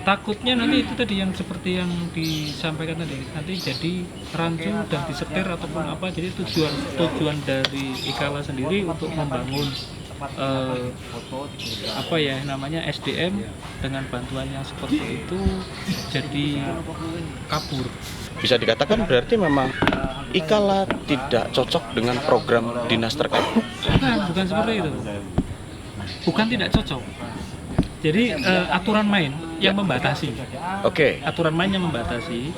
Takutnya nanti itu tadi yang seperti yang disampaikan tadi, nanti jadi rancu dan disetir ataupun apa. Jadi tujuan dari Ikala sendiri untuk membangun apa ya namanya SDM dengan bantuan yang seperti itu jadi kabur. Bisa dikatakan berarti memang Ikala tidak cocok dengan program dinas terkait. Bukan seperti itu. Bukan tidak cocok. Jadi aturan main yang membatasi. Oke. Aturan main yang membatasi.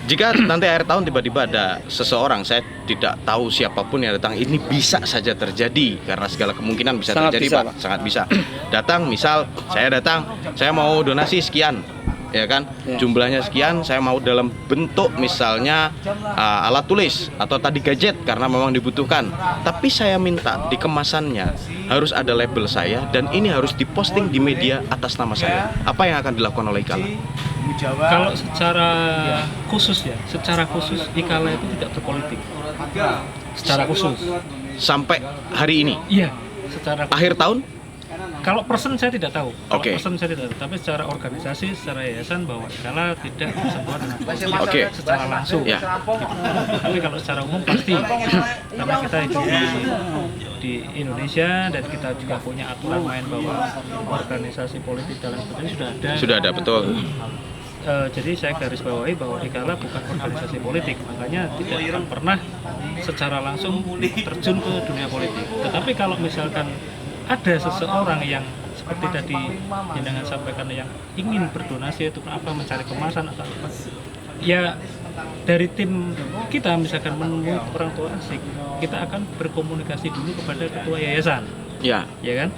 Jika nanti akhir tahun tiba-tiba ada seseorang, saya tidak tahu siapapun yang datang, ini bisa saja terjadi karena segala kemungkinan bisa Sangat terjadi, bisa, Pak. Sangat bisa. Datang, misal saya datang, saya mau donasi sekian, ya kan? Jumlahnya sekian, saya mau dalam bentuk misalnya alat tulis atau tadi gadget karena memang dibutuhkan. Tapi saya minta di kemasannya harus ada label saya dan ini harus diposting di media atas nama saya. Apa yang akan dilakukan oleh Ikala? Kalau secara khusus Ikala itu tidak berpolitik. Secara khusus. Sampai hari ini? Iya, secara khusus. Akhir tahun? Kalau persen saya tidak tahu. Oke. Persen saya tidak tahu. Tapi secara organisasi, secara yayasan bahwa Ikala tidak bersentuhan dengan politik Oke. secara langsung. Ya. Gitu. Tapi kalau secara umum pasti, karena kita hidup di Indonesia dan kita juga punya aturan main bahwa organisasi politik dan lain sebagainya sudah ada. Sudah ada, betul. Jadi saya garis bawahi bahwa Ikala bukan organisasi politik, makanya tidak akan pernah secara langsung terjun ke dunia politik. Tetapi kalau misalkan ada seseorang yang seperti tadi yang dengan sampaikan yang ingin berdonasi itu apa mencari kemasan atau apa, ya dari tim kita misalkan menemui orang tua asik, kita akan berkomunikasi dulu kepada ketua yayasan, Ya. ya kan?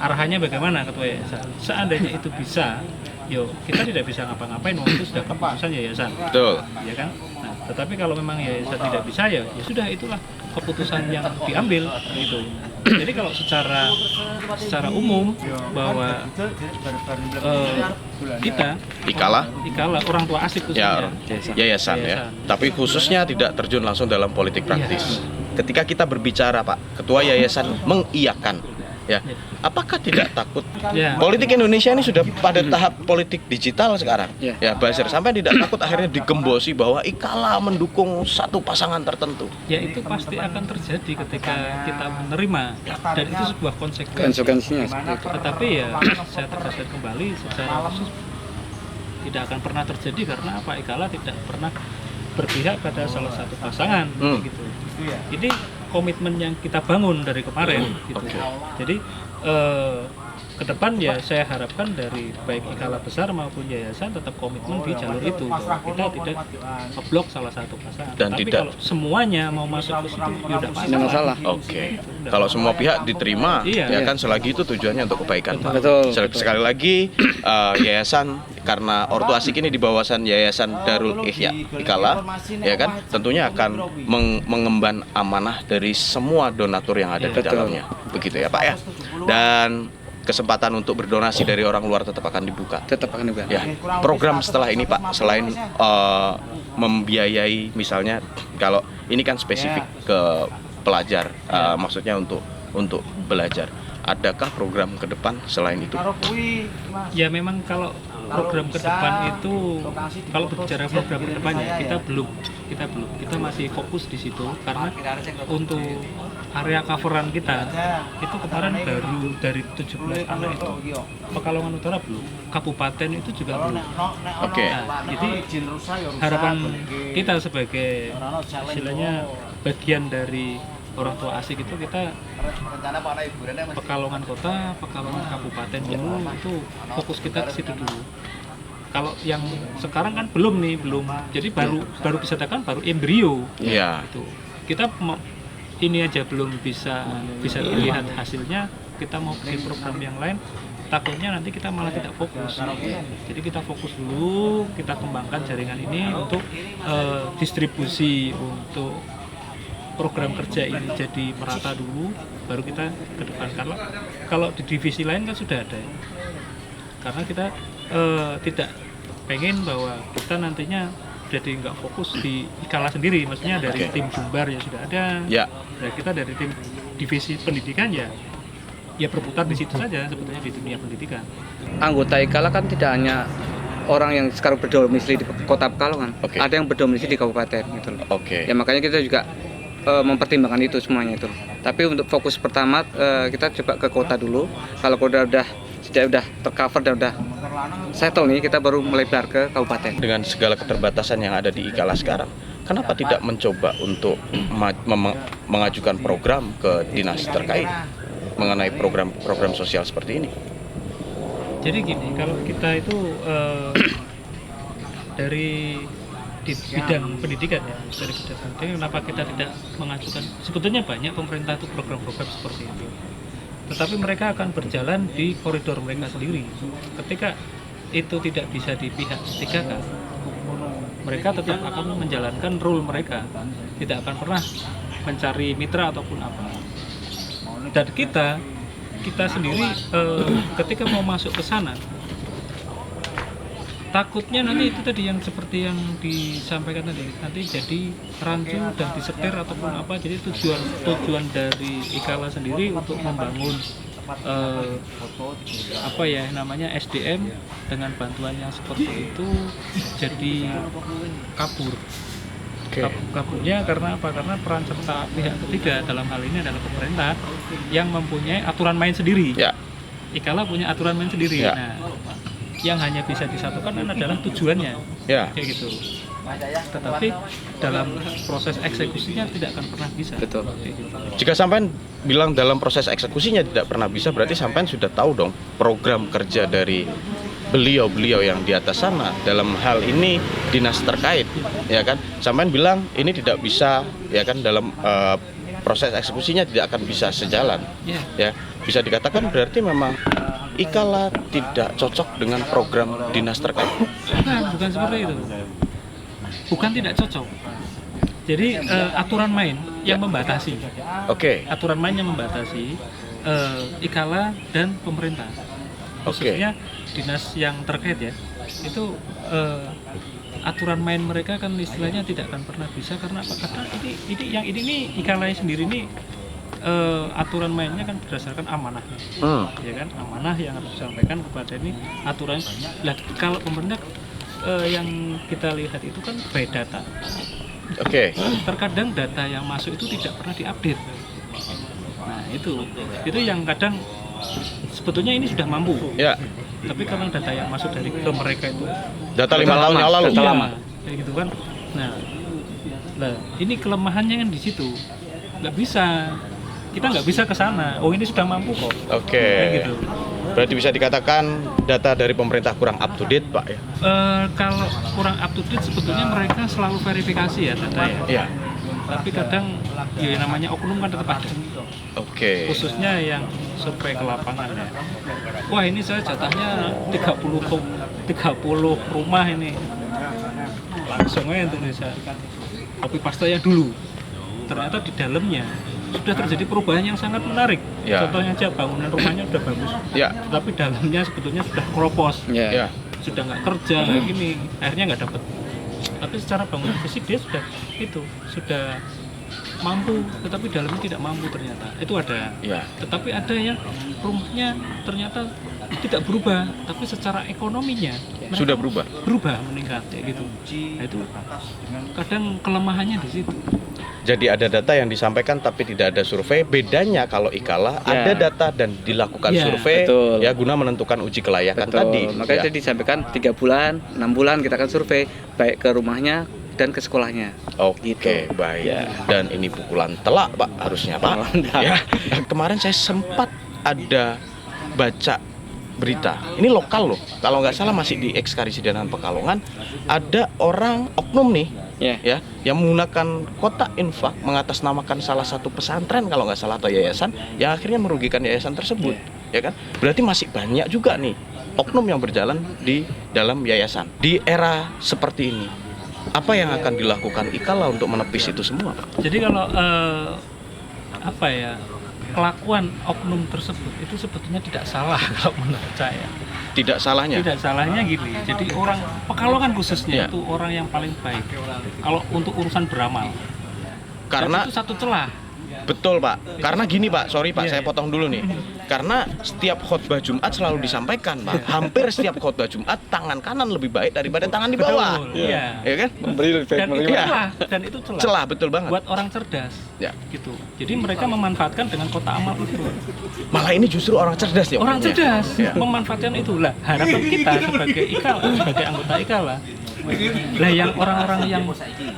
Arahannya bagaimana ketua yayasan? Seandainya itu bisa, yo kita tidak bisa ngapa-ngapain, waktu itu sudah keputusan yayasan, Betul. ya kan? Nah, tetapi kalau memang yayasan tidak bisa ya sudah itulah keputusan yang diambil itu. Jadi kalau secara umum bahwa kita Ikala orang tua asik ya khususnya yayasan ya. Tapi khususnya tidak terjun langsung dalam politik praktis. Ketika kita berbicara, Pak, ketua yayasan mengiyakan ya. Apakah tidak takut? Ya. Politik Indonesia ini sudah pada tahap politik digital sekarang. Ya, Basir, sampai tidak takut akhirnya digembosi bahwa Ikala mendukung satu pasangan tertentu. Ya itu pasti akan terjadi ketika kita menerima dan itu sebuah konsekuensinya seperti itu. Tetapi ya saya tegaskan kembali secara khusus tidak akan pernah terjadi karena apa? Ikala tidak pernah berpihak pada salah satu pasangan gitu. Ini komitmen yang kita bangun dari kemarin gitu. Jadi ke depan ya saya harapkan dari baik Ikala besar maupun yayasan tetap komitmen di jalur itu bahwa kita tidak ngeblok salah satu pasangan. Dan tapi tidak kalau semuanya mau masuk ke situ ya udah Tidak masalah. Oke. Kalau semua pihak diterima, Iya. ya kan selagi itu tujuannya untuk kebaikan, Pak. Betul. Sekali lagi yayasan karena Ortu Asik ini di bawasan Yayasan Darul Ihya Ikala, ya kan, tentunya akan mengemban amanah dari semua donatur yang ada di dalamnya. Begitu ya, Pak ya. Dan kesempatan untuk berdonasi dari orang luar tetap akan dibuka. Tetap akan dibuka. Ya, program setelah ini, Pak, selain membiayai misalnya kalau ini kan spesifik ke pelajar, maksudnya untuk belajar. Adakah program ke depan selain itu? Ya memang kalau program ke depan itu kalau berbicara program ke depannya kita masih fokus di situ karena untuk area coveran kita itu kemarin baru dari 17 anak itu Pekalongan Utara belum, kabupaten itu juga belum. Oke. Nah, jadi harapan kita sebagai istilahnya bagian dari orang tua asik itu kita Pekalongan Kota, Pekalongan Kabupaten dulu itu fokus kita ke situ dulu. Kalau yang sekarang kan belum. Jadi baru bisa dikatakan baru embrio. Iya. Itu. Kita ini aja belum bisa dilihat hasilnya. Kita mau bikin program yang lain, takutnya nanti kita malah tidak fokus. Jadi kita fokus dulu, kita kembangkan jaringan ini untuk distribusi untuk program kerja ini jadi merata dulu, baru kita ke depan. Kalau di divisi lain kan sudah ada, karena kita tidak pengen bahwa kita nantinya jadi nggak fokus di Ikala sendiri, maksudnya dari Oke. tim Jumbar ya sudah ada, Ya. dan kita dari tim divisi pendidikan ya berputar di situ saja sebetulnya di dunia pendidikan. Anggota IKALA kan tidak hanya orang yang sekarang berdomisili di Kota Pekalongan, Oke. ada yang berdomisili di kabupaten gitu loh. Oke. Ya makanya kita juga mempertimbangkan itu semuanya itu. Tapi untuk fokus pertama kita coba ke kota dulu. Kalau kota sudah tercover dan udah settle nih, kita baru melebar ke kabupaten. Dengan segala keterbatasan yang ada di IKALA sekarang, kenapa tidak mencoba untuk mengajukan program ke dinas terkait mengenai program sosial seperti ini? Jadi gini, kalau kita itu dari di bidang pendidikan ya, dari bidang pendidikan, kenapa kita tidak mengajukan? Sebetulnya banyak pemerintah itu program-program seperti itu, tetapi mereka akan berjalan di koridor mereka sendiri. Ketika itu tidak bisa di pihak ketiga kan, mereka tetap akan menjalankan role mereka, tidak akan pernah mencari mitra ataupun apa. Dan kita sendiri ketika mau masuk ke sana, takutnya nanti itu tadi yang seperti yang disampaikan tadi, nanti jadi rancu dan disetir ataupun apa. Jadi tujuan dari IKALA sendiri untuk membangun apa ya namanya SDM dengan bantuan yang seperti itu jadi kabur. Kaburnya karena apa? Karena peran serta pihak ketiga dalam hal ini adalah pemerintah yang mempunyai aturan main sendiri. Ya. IKALA punya aturan main sendiri. Ya. Nah, yang hanya bisa disatukan adalah tujuannya, Ya. kayak gitu. Tetapi dalam proses eksekusinya tidak akan pernah bisa. Betul. Kayak gitu. Jika sampean bilang dalam proses eksekusinya tidak pernah bisa, berarti sampean sudah tahu dong program kerja dari beliau-beliau yang di atas sana dalam hal ini dinas terkait, ya kan? Sampean bilang ini tidak bisa, ya kan, dalam proses eksekusinya tidak akan bisa sejalan, Ya. ya. Bisa dikatakan berarti memang IKALA tidak cocok dengan program dinas terkait. Bukan seperti itu. Bukan tidak cocok. Jadi aturan main yang membatasi. Oke. Aturan main yang membatasi IKALA dan pemerintah. Khususnya dinas yang terkait ya. Itu aturan main mereka kan istilahnya tidak akan pernah bisa karena apa? Karena ini IKALA sendiri ini aturan mainnya kan berdasarkan amanahnya, ya kan, amanah yang harus disampaikan kepada ini aturan. Lah kalau pemerintah yang kita lihat itu kan by data. Oke. Terkadang data yang masuk itu tidak pernah diupdate. Nah itu yang kadang sebetulnya ini sudah mampu. Ya. Tapi karena data yang masuk dari ke mereka itu Data 5 tahun yang lalu. Data lama. kayak gitu kan. Nah, ini kelemahannya kan di situ. Nggak bisa, kita nggak bisa ke sana. Oh ini sudah mampu kok. Oke. Kayak gitu. Berarti bisa dikatakan data dari pemerintah kurang up to date, Pak ya? Kalau kurang up to date sebetulnya mereka selalu verifikasi ya data ya. Iya. Tapi kadang ya namanya oknum kan tetap ada. Oke. Khususnya yang survei ke lapangan ya. Wah ini saya jatahnya 30 rumah ini. Langsung aja Indonesia. Copy paste dulu. Ternyata di dalamnya sudah terjadi perubahan yang sangat menarik. Ya. Contohnya aja bangunan rumahnya udah bagus. Ya. Tapi dalamnya sebetulnya sudah keropos. Ya. Ya. Sudah nggak kerja kayak gini. Akhirnya nggak dapet. Tapi secara bangunan fisik dia sudah mampu, tetapi dalamnya tidak mampu ternyata. Itu ada. Ya. Tetapi ada yang rumahnya ternyata tidak berubah, tapi secara ekonominya mereka Sudah berubah. meningkat kayak gitu. Nah, itu kadang kelemahannya di situ. Jadi ada data yang disampaikan tapi tidak ada survei. Bedanya kalau IKALA Ya. ada data dan dilakukan Ya, survei, betul. ya guna menentukan uji kelayakan Betul. tadi. Makanya Ya. tadi disampaikan 3 bulan, 6 bulan kita akan survei baik ke rumahnya dan ke sekolahnya. Oke, Gitu. baik. Ya. Dan ini pukulan telak, Pak, harusnya, Pak. Mantap. Ya. Kemarin saya sempat ada baca berita. Ini lokal loh. Kalau nggak salah masih di Ekskarisidenan Pekalongan, ada orang oknum nih, ya, yang menggunakan kotak infak mengatasnamakan salah satu pesantren kalau nggak salah atau yayasan, yang akhirnya merugikan yayasan tersebut, ya kan? Berarti masih banyak juga nih oknum yang berjalan di dalam yayasan. Di era seperti ini, apa yang akan dilakukan IKALA untuk menepis itu semua, Pak? Jadi kalau apa ya, kelakuan oknum tersebut itu sebetulnya tidak salah kalau menurut saya. Tidak salahnya. Tidak salahnya gini. Jadi orang Pekalongan khususnya Ya. itu orang yang paling baik kalau untuk urusan beramal. Karena Dan itu satu celah. betul Pak, karena gini Pak, sorry Pak, Iya, saya iya. potong dulu nih. Karena setiap khotbah Jumat selalu disampaikan Pak, hampir setiap khotbah Jumat tangan kanan lebih baik daripada tangan di bawah. Betul, iya. Ya kan? Memberi lebih baik Dan itu menerima. celah, dan itu celah. Celah betul banget. Buat orang cerdas. Ya. Gitu. Jadi mereka memanfaatkan dengan kota amal itu. Malah ini justru orang cerdas ya. Orang oknumnya. cerdas Ya. memanfaatkan itu. Lah, harapan kita sebagai Ikala, sebagai anggota Ikala. Lah yang orang-orang yang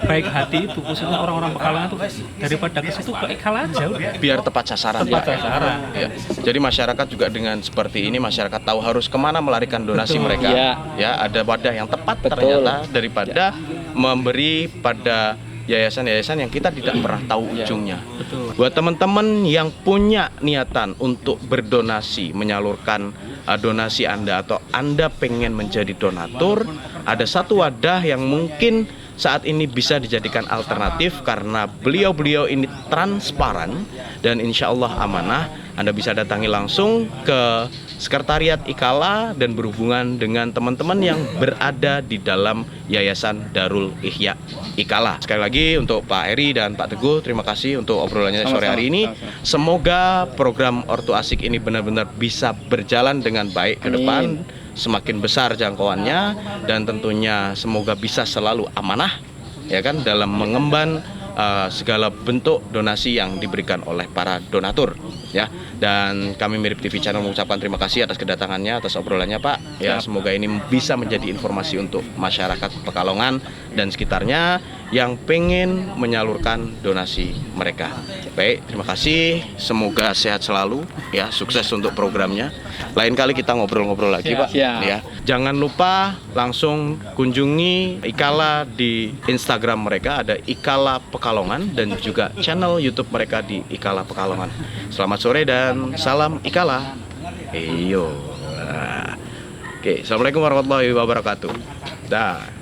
baik hati itu, khususnya orang-orang Pekalongan itu daripada ke situ ke Ikala aja udah. Biar tepat sasaran. Tepat ya. sasaran. Ya. Jadi masyarakat juga dengan seperti ini masyarakat tahu harus kemana melarikan donasi Betul. mereka. Ya. Ya, ada wadah yang tepat Betul. ternyata daripada memberi pada yayasan-yayasan yang kita tidak pernah tahu ujungnya. Betul. Buat teman-teman yang punya niatan untuk berdonasi, menyalurkan donasi Anda atau Anda pengen menjadi donatur, ada satu wadah yang mungkin saat ini bisa dijadikan alternatif karena beliau-beliau ini transparan dan insya Allah amanah. Anda bisa datangi langsung ke Sekretariat Ikala dan berhubungan dengan teman-teman yang berada di dalam Yayasan Darul Ihya Ikala. Sekali lagi untuk Pak Eri dan Pak Teguh, terima kasih untuk obrolannya sore hari ini. Semoga program Ortu Asik ini benar-benar bisa berjalan dengan baik ke depan, semakin besar jangkauannya dan tentunya semoga bisa selalu amanah ya kan dalam mengemban segala bentuk donasi yang diberikan oleh para donatur ya. Dan kami Mirip TV Channel mengucapkan terima kasih atas kedatangannya, atas obrolannya Pak ya. Semoga ini bisa menjadi informasi untuk masyarakat Pekalongan dan sekitarnya yang pengen menyalurkan donasi mereka. Baik, terima kasih, semoga sehat selalu ya, sukses untuk programnya. Lain kali kita ngobrol-ngobrol lagi Pak ya. Jangan lupa langsung kunjungi Ikala di Instagram mereka, ada Ikala Pekalongan, dan juga channel YouTube mereka di Ikala Pekalongan. Selamat sore dan salam Ikala. Eyo. Oke, assalamualaikum warahmatullahi wabarakatuh. Dah.